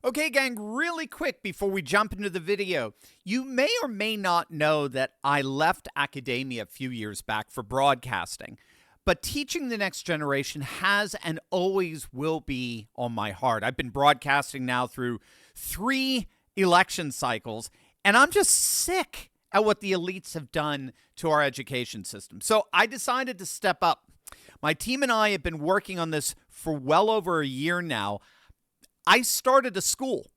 Okay, gang, really quick before we jump into the video. You may or may not know that I left academia a few years back for broadcasting, but teaching the next generation has and always will be on my heart. I've been broadcasting now through 3 election cycles, and I'm just sick at what the elites have done to our education system. So I decided to step up. My team and I have been working on this for well over a year now. I started a school,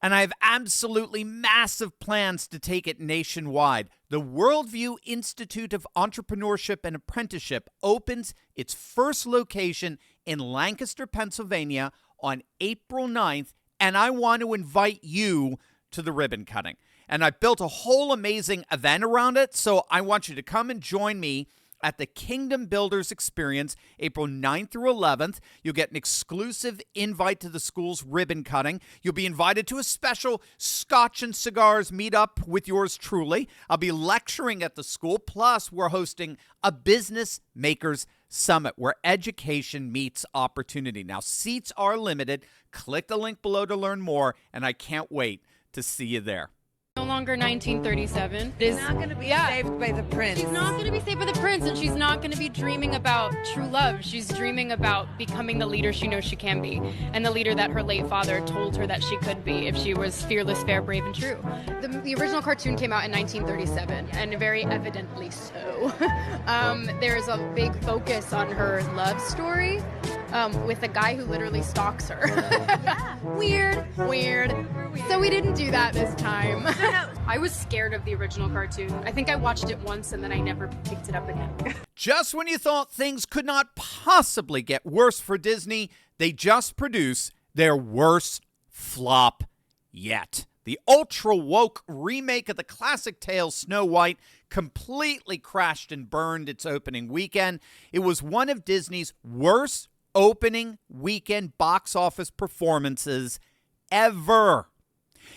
and I have absolutely massive plans to take it nationwide. The Worldview Institute of Entrepreneurship and Apprenticeship opens its first location in Lancaster, Pennsylvania on April 9th, and I want to invite you to the ribbon cutting. And I've built a whole amazing event around it, so I want you to come and join me at the Kingdom Builders Experience, April 9th through 11th. You'll get an exclusive invite to the school's ribbon cutting. You'll be invited to a special Scotch and Cigars meetup with yours truly. I'll be lecturing at the school, plus we're hosting a Business Makers Summit where education meets opportunity. Now, seats are limited. Click the link below to learn more, and I can't wait to see you there. No longer 1937. She's not going to be saved by the prince. She's not going to be saved by the prince, and she's not going to be dreaming about true love. She's dreaming about becoming the leader she knows she can be, and the leader that her late father told her that she could be if she was fearless, fair, brave, and true. The original cartoon came out in 1937, and very evidently so. There's a big focus on her love story with a guy who literally stalks her. Yeah. Weird. So we didn't do that this time. I was scared of the original cartoon. I think I watched it once and then I never picked it up again. Just when you thought things could not possibly get worse for Disney, they just produced their worst flop yet. The ultra-woke remake of the classic tale Snow White completely crashed and burned its opening weekend. It was one of Disney's worst opening weekend box office performances ever.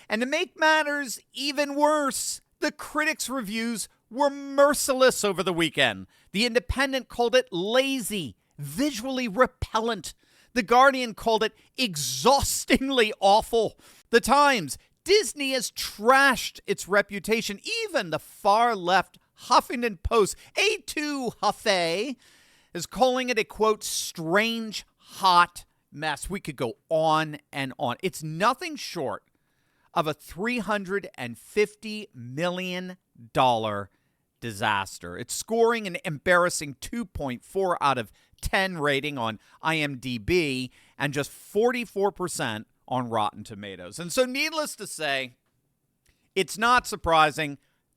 And to make matters even worse, the critics' reviews were merciless over the weekend. The Independent called it lazy, visually repellent. The Guardian called it exhaustingly awful. The Times, Disney has trashed its reputation. Even the far-left Huffington Post, A2 Huffy, is calling it a, quote, strange, hot mess. We could go on and on. It's nothing short of a $350 million disaster. It's scoring an embarrassing 2.4 out of 10 rating on IMDb and just 44% on Rotten Tomatoes. And so needless to say, it's not surprising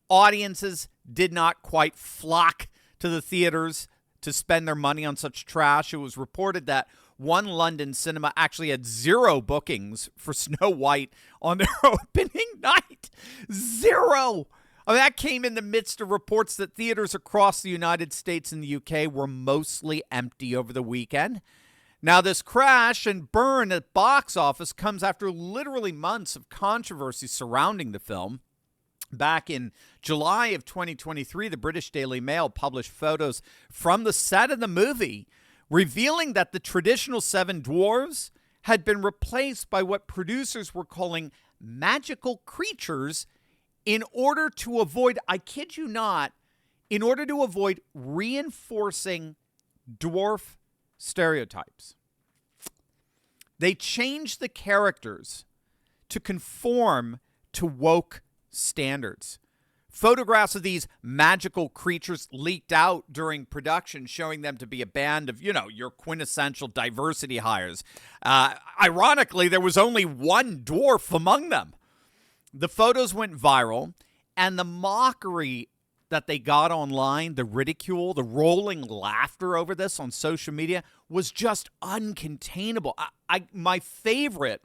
audiences did not quite flock to the theaters to spend their money on such trash. It was reported that one London cinema actually had 0 bookings for Snow White on their opening night. 0! I mean, that came in the midst of reports that theaters across the United States and the UK were mostly empty over the weekend. Now, this crash and burn at box office comes after literally months of controversy surrounding the film. Back in July of 2023, the British Daily Mail published photos from the set of the movie, revealing that the traditional 7 dwarves had been replaced by what producers were calling magical creatures in order to avoid, I kid you not, in order to avoid reinforcing dwarf stereotypes. They changed the characters to conform to woke standards. Photographs of these magical creatures leaked out during production, showing them to be a band of, your quintessential diversity hires. Ironically, there was only one dwarf among them. The photos went viral, and the mockery that they got online, the ridicule, the rolling laughter over this on social media was just uncontainable. My favorite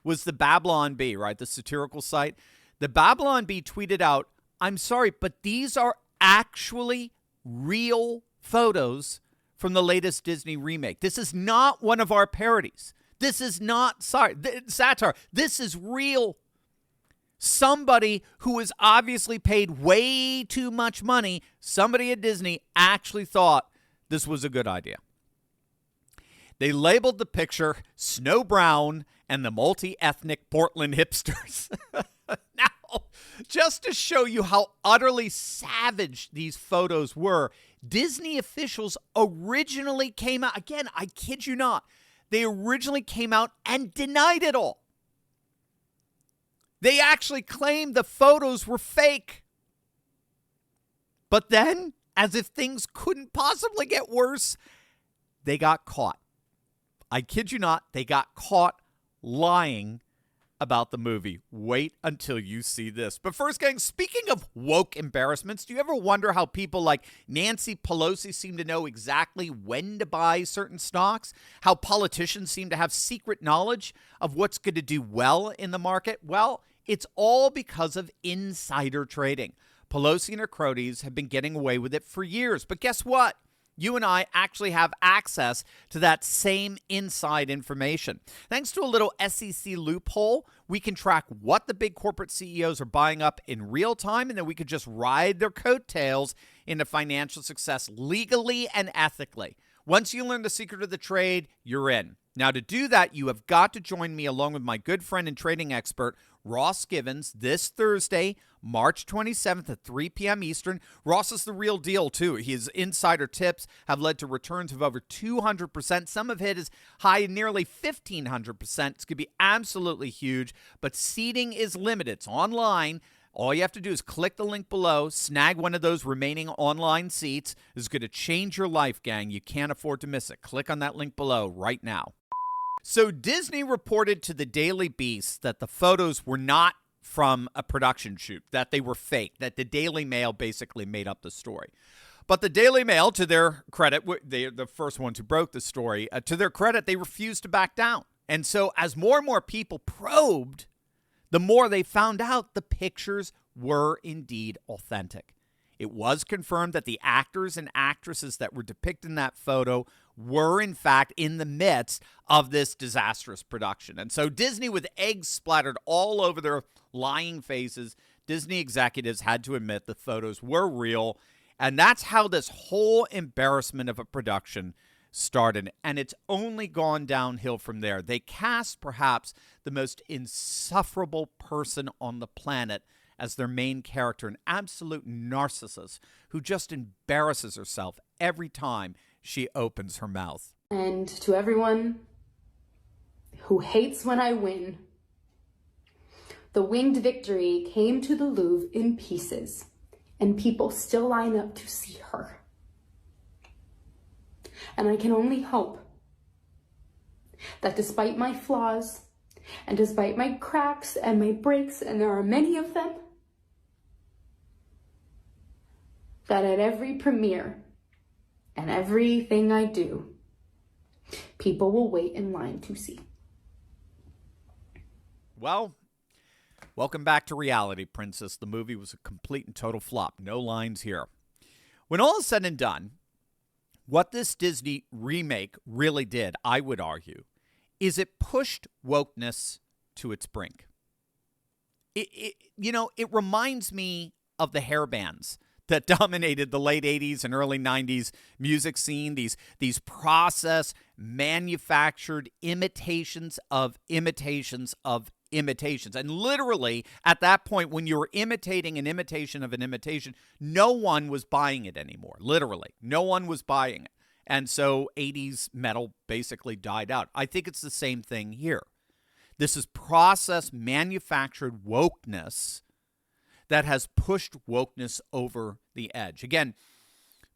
was the Babylon Bee, right? The satirical site. The Babylon Bee tweeted out, "I'm sorry, but these are actually real photos from the latest Disney remake. This is not one of our parodies. This is not satire. This is real." Somebody who was obviously paid way too much money, somebody at Disney actually thought this was a good idea. They labeled the picture Snow Brown and the multi-ethnic Portland hipsters. Now, just to show you how utterly savage these photos were, Disney officials originally came out, again, I kid you not, they originally came out and denied it all. They actually claimed the photos were fake. But then, as if things couldn't possibly get worse, they got caught. I kid you not, they got caught lying about the movie. Wait until you see this. But first, gang, speaking of woke embarrassments, do you ever wonder how people like Nancy Pelosi seem to know exactly when to buy certain stocks? How politicians seem to have secret knowledge of what's going to do well in the market? Well, it's all because of insider trading. Pelosi and her cronies have been getting away with it for years. But guess what? You and I actually have access to that same inside information. Thanks to a little SEC loophole, we can track what the big corporate CEOs are buying up in real time, and then we could just ride their coattails into financial success legally and ethically. Once you learn the secret of the trade, you're in. Now, to do that, you have got to join me along with my good friend and trading expert, Ross Givens, this Thursday, March 27th at 3 p.m. Eastern. Ross is the real deal, too. His insider tips have led to returns of over 200%. Some have hit as high nearly 1,500%. It's going to be absolutely huge, but seating is limited. It's online. All you have to do is click the link below, snag one of those remaining online seats. This is going to change your life, gang. You can't afford to miss it. Click on that link below right now. So Disney reported to the Daily Beast that the photos were not from a production shoot, that they were fake, that the Daily Mail basically made up the story. But the Daily Mail, to their credit, they're the first ones who broke the story. To their credit, they refused to back down. And so as more and more people probed, the more they found out the pictures were indeed authentic. It was confirmed that the actors and actresses that were depicted in that photo were, in fact, in the midst of this disastrous production. And so Disney, with eggs splattered all over their lying faces, Disney executives had to admit the photos were real. And that's how this whole embarrassment of a production started. And it's only gone downhill from there. They cast perhaps the most insufferable person on the planet as their main character, an absolute narcissist who just embarrasses herself every time she opens her mouth. And to everyone who hates when I win, the winged victory came to the Louvre in pieces, and people still line up to see her. And I can only hope that despite my flaws, and despite my cracks and my breaks, and there are many of them, that at every premiere and everything I do, people will wait in line to see. Well, welcome back to reality, Princess. The movie was a complete and total flop. No lines here. When all is said and done, what this Disney remake really did, I would argue, is it pushed wokeness to its brink. It reminds me of the hair bands that dominated the late 80s and early 90s music scene, these process manufactured imitations of imitations of imitations. And literally, at that point, when you were imitating an imitation of an imitation, no one was buying it anymore. Literally, no one was buying it. And so 80s metal basically died out. I think it's the same thing here. This is process manufactured wokeness that has pushed wokeness over the edge. Again,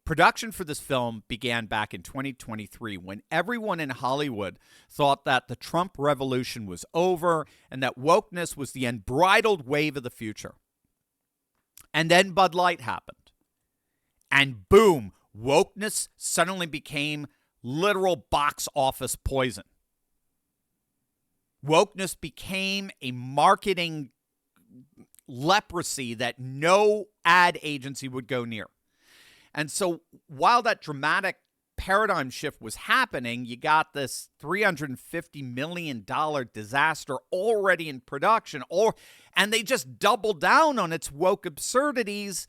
production for this film began back in 2023 when everyone in Hollywood thought that the Trump revolution was over and that wokeness was the unbridled wave of the future. And then Bud Light happened. And boom, wokeness suddenly became literal box office poison. Wokeness became a marketing leprosy that no ad agency would go near. And so while that dramatic paradigm shift was happening, you got this $350 million disaster already in production, and they just doubled down on its woke absurdities.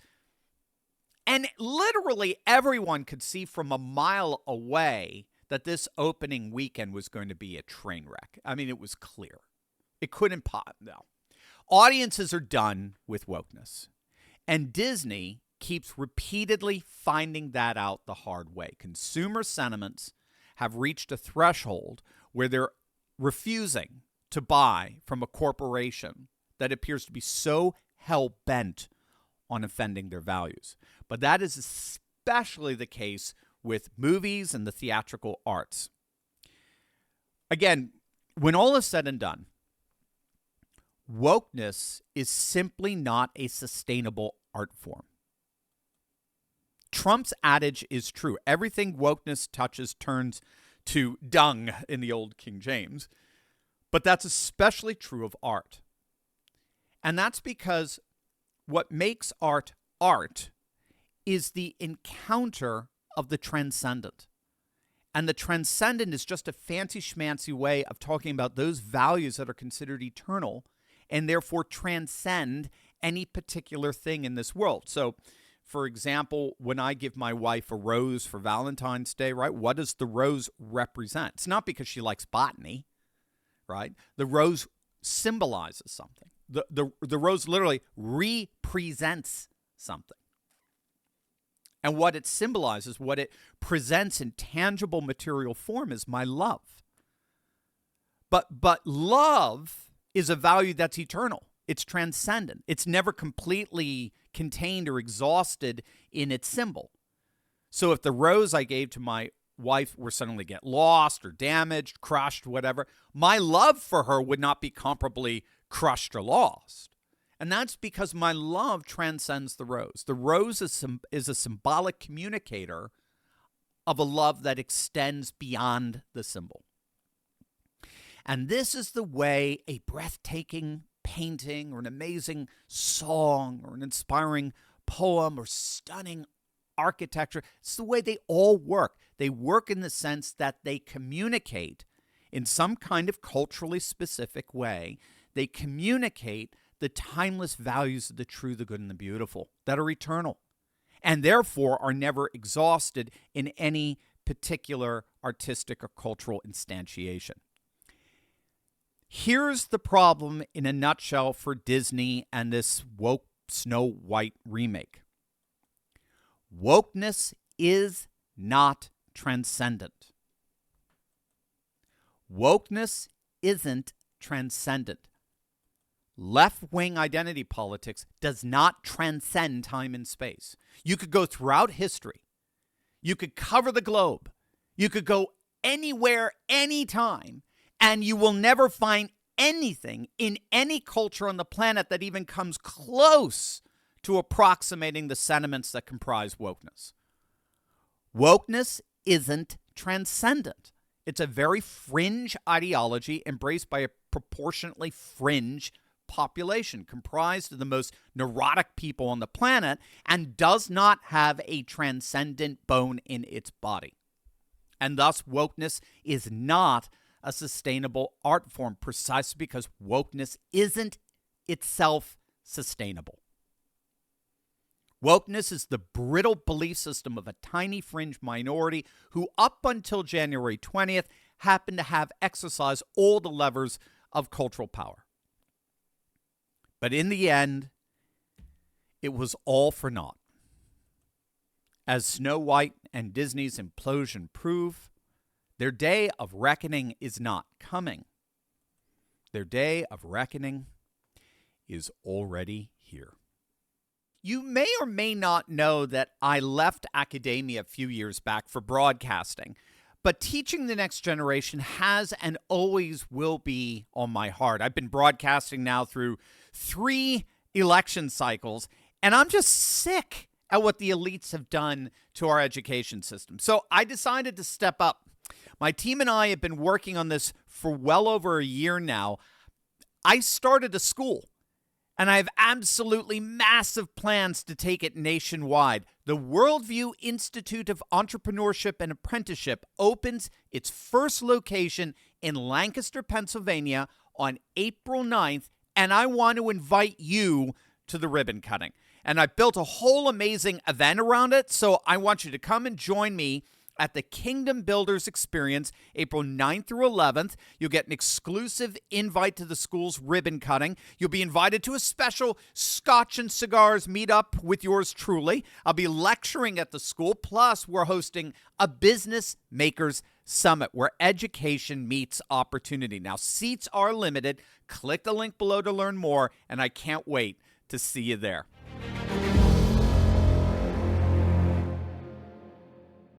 And literally everyone could see from a mile away that this opening weekend was going to be a train wreck. I mean, it was clear. It couldn't pop. No. Audiences are done with wokeness. And Disney keeps repeatedly finding that out the hard way. Consumer sentiments have reached a threshold where they're refusing to buy from a corporation that appears to be so hell-bent on offending their values. But that is especially the case with movies and the theatrical arts. Again, when all is said and done, wokeness is simply not a sustainable art form. Trump's adage is true. Everything wokeness touches turns to dung in the old King James. But that's especially true of art. And that's because what makes art art is the encounter of the transcendent. And the transcendent is just a fancy schmancy way of talking about those values that are considered eternal and therefore transcend any particular thing in this world. So, for example, when I give my wife a rose for Valentine's Day, right, what does the rose represent? It's not because she likes botany, right? The rose symbolizes something. The rose literally represents something. And what it symbolizes, what it presents in tangible material form is my love. But love is a value that's eternal. It's transcendent. It's never completely contained or exhausted in its symbol. So if the rose I gave to my wife were suddenly get lost or damaged, crushed, whatever, my love for her would not be comparably crushed or lost. And that's because my love transcends the rose. The rose is a symbolic communicator of a love that extends beyond the symbol. And this is the way a breathtaking painting or an amazing song or an inspiring poem or stunning architecture, it's the way they all work. They work in the sense that they communicate in some kind of culturally specific way. They communicate the timeless values of the true, the good, and the beautiful that are eternal and therefore are never exhausted in any particular artistic or cultural instantiation. Here's the problem in a nutshell for Disney and this woke Snow White remake. Wokeness is not transcendent. Wokeness isn't transcendent. Left-wing identity politics does not transcend time and space. You could go throughout history. You could cover the globe. You could go anywhere, anytime, and you will never find anything in any culture on the planet that even comes close to approximating the sentiments that comprise wokeness. Wokeness isn't transcendent. It's a very fringe ideology embraced by a proportionately fringe population comprised of the most neurotic people on the planet and does not have a transcendent bone in its body. And thus, wokeness is not a sustainable art form precisely because wokeness isn't itself sustainable. Wokeness is the brittle belief system of a tiny fringe minority who, up until January 20th, happened to have exercised all the levers of cultural power. But in the end, it was all for naught. As Snow White and Disney's implosion prove, their day of reckoning is not coming. Their day of reckoning is already here. You may or may not know that I left academia a few years back for broadcasting, but teaching the next generation has and always will be on my heart. I've been broadcasting now through 3 election cycles, and I'm just sick at what the elites have done to our education system. So I decided to step up. My team and I have been working on this for well over a year now. I started a school, and I have absolutely massive plans to take it nationwide. The Worldview Institute of Entrepreneurship and Apprenticeship opens its first location in Lancaster, Pennsylvania on April 9th, and I want to invite you to the ribbon cutting. And I built a whole amazing event around it, so I want you to come and join me at the Kingdom Builders Experience, April 9th through 11th. You'll get an exclusive invite to the school's ribbon cutting. You'll be invited to a special Scotch and Cigars meetup with yours truly. I'll be lecturing at the school, plus we're hosting a Business Makers Summit where education meets opportunity. Now, seats are limited. Click the link below to learn more, and I can't wait to see you there.